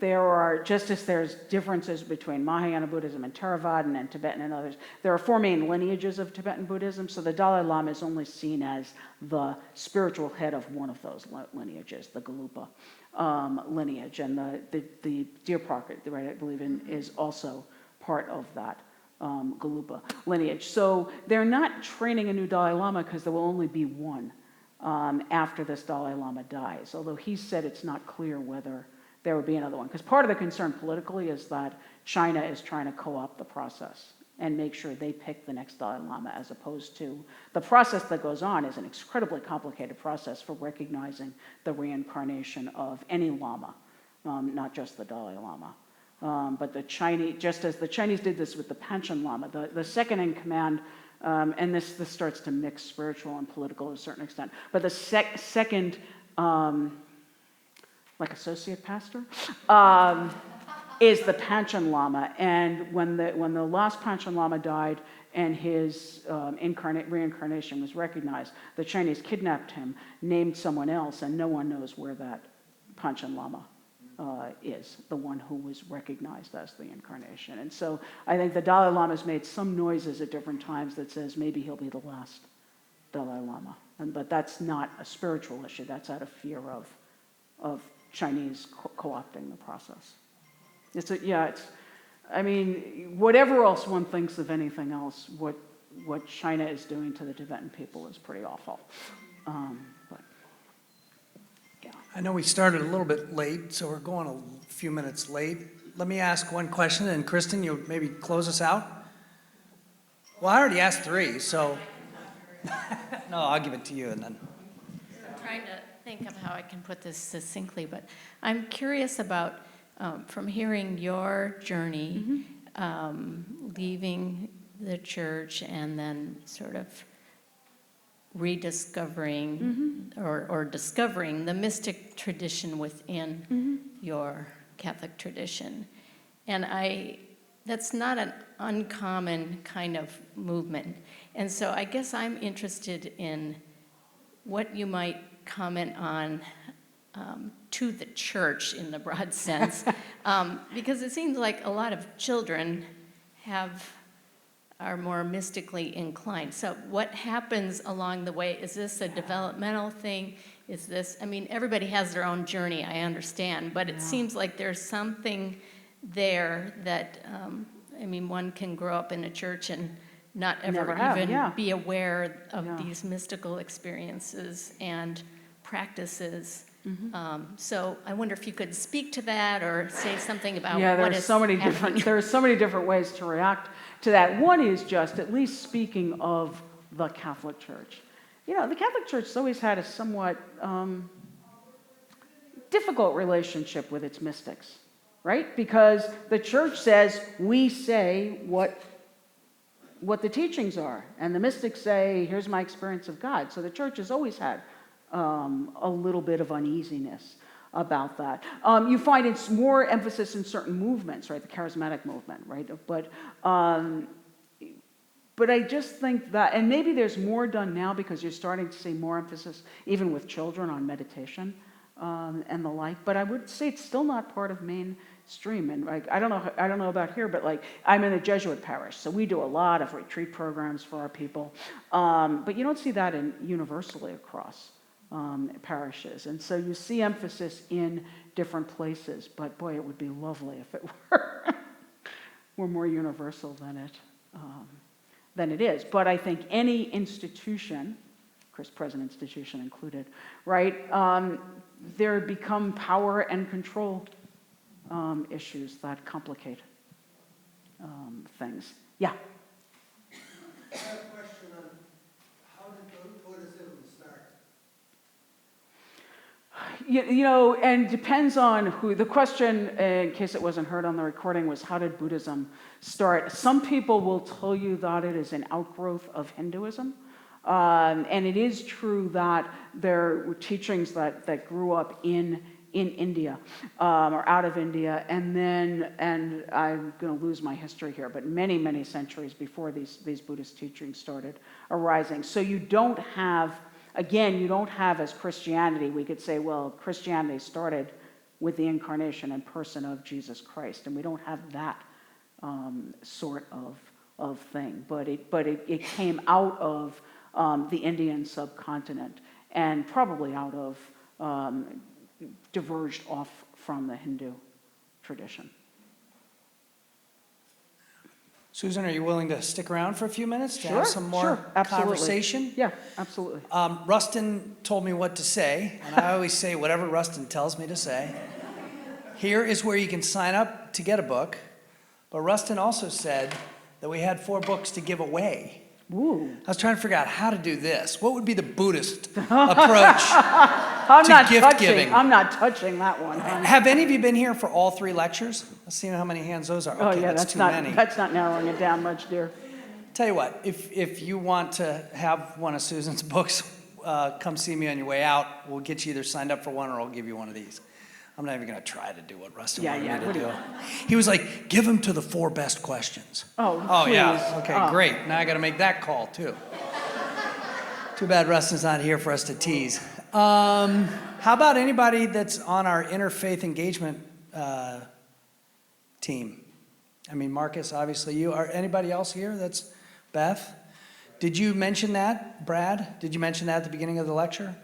just as there's differences between Mahayana Buddhism and Theravada and Tibetan and others, there are four main lineages of Tibetan Buddhism, so the Dalai Lama is only seen as the spiritual head of one of those lineages, the Gelugpa lineage, and the Deer Park, right, I believe is also part of that Gelugpa lineage. So they're not training a new Dalai Lama because there will only be one after this Dalai Lama dies, although he said it's not clear whether there would be another one. Because part of the concern politically is that China is trying to co-opt the process and make sure they pick the next Dalai Lama, as opposed to the process that goes on is an incredibly complicated process for recognizing the reincarnation of any Lama, not just the Dalai Lama. But the Chinese, just as the Chinese did this with the Panchen Lama, the second in command, and this starts to mix spiritual and political to a certain extent, but the second, like associate pastor, is the Panchen Lama. And when the last Panchen Lama died and his reincarnation was recognized, the Chinese kidnapped him, named someone else, and no one knows where that Panchen Lama is, the one who was recognized as the incarnation. And so I think the Dalai Lama's made some noises at different times that says maybe he'll be the last Dalai Lama. But that's not a spiritual issue. That's out of fear of Chinese co-opting the process. I mean, whatever else one thinks of anything else, what China is doing to the Tibetan people is pretty awful. But yeah. I know we started a little bit late, so we're going a few minutes late. Let me ask one question, and Kristen, you'll maybe close us out? Well, I already asked 3, so. No, I'll give it to you and then. I'm trying to think of how I can put this succinctly, but I'm curious about, from hearing your journey, leaving the church and then sort of rediscovering or discovering the mystic tradition within your Catholic tradition. And that's not an uncommon kind of movement. And so I guess I'm interested in what you might comment on to the church in the broad sense, because it seems like a lot of children are more mystically inclined. So what happens along the way? Is this a developmental thing? Is this, I mean, everybody has their own journey, I understand, but it seems like there's something there that, I mean, one can grow up in a church and not ever be aware of these mystical experiences and practices. So I wonder if you could speak to that or say something about what is happening. There are so many different ways to react to that. One is just, at least speaking of the Catholic Church. You know, the Catholic Church has always had a somewhat difficult relationship with its mystics, right? Because the church says, we say what the teachings are, and the mystics say, here's my experience of God. So the church has always had a little bit of uneasiness about that. You find it's more emphasis in certain movements, right? The charismatic movement, right? But I just think that, and maybe there's more done now because you're starting to see more emphasis, even with children, on meditation and the like. But I would say it's still not part of mainstream. And like, I don't know about here, but like, I'm in a Jesuit parish, so we do a lot of retreat programs for our people. But you don't see that universally across parishes. And so you see emphasis in different places. But boy, it would be lovely if it were more universal than it is. But I think any institution, Chris, present institution included, right, there become power and control issues that complicate things. Yeah? I have a question on how did Buddhism start? You know, and depends on who. The question, in case it wasn't heard on the recording, was how did Buddhism start? Some people will tell you that it is an outgrowth of Hinduism. And it is true that there were teachings that grew up in India or out of India, and I'm going to lose my history here, but many, many centuries before these Buddhist teachings started arising. So you don't have, as Christianity, we could say, well, Christianity started with the incarnation and person of Jesus Christ, and we don't have that sort of thing. But it came out of the Indian subcontinent, and probably out of diverged off from the Hindu tradition. Susan, are you willing to stick around for a few minutes to have some more conversation? Yeah, absolutely. Rustin told me what to say, and I always say whatever Rustin tells me to say. Here is where you can sign up to get a book, but Rustin also said that we had 4 books to give away. Ooh. I was trying to figure out how to do this. What would be the Buddhist approach to gift giving? I'm not touching that one. Have any of you been here for all 3 lectures? Let's see how many hands those are. Okay, that's too many. That's not narrowing it down much, dear. Tell you what, if you want to have one of Susan's books, come see me on your way out. We'll get you either signed up for one or I'll give you one of these. I'm not even going to try to do what Rustin wanted me to do. He was like, give them to the 4 best questions. Oh, yeah. Okay, great. Now I got to make that call, too. Too bad Rustin's not here for us to tease. How about anybody that's on our interfaith engagement team? I mean, Marcus, obviously you. Are anybody else here? That's Beth. Did you mention that, Brad? Did you mention that at the beginning of the lecture?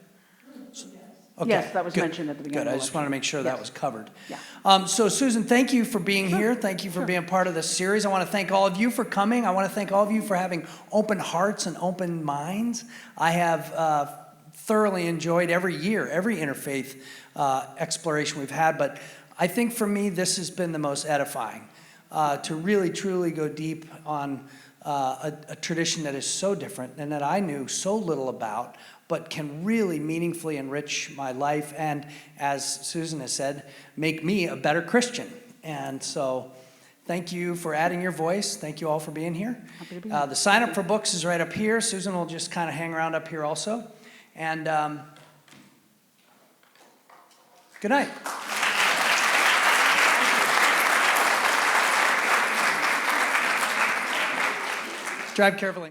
Okay, Yes, that was good, mentioned at the beginning Good, of I the just wanted to make sure that Yes. was covered. Yeah. So Susan, thank you for being here. Thank you for being part of this series. I want to thank all of you for coming. I want to thank all of you for having open hearts and open minds. I have thoroughly enjoyed every year, every interfaith exploration we've had, but I think for me, this has been the most edifying, to really, truly go deep on a tradition that is so different and that I knew so little about, but can really meaningfully enrich my life and, as Susan has said, make me a better Christian. And so thank you for adding your voice. Thank you all for being here. Happy to be here. The sign up for books is right up here. Susan will just kind of hang around up here also. And good night. Drive carefully.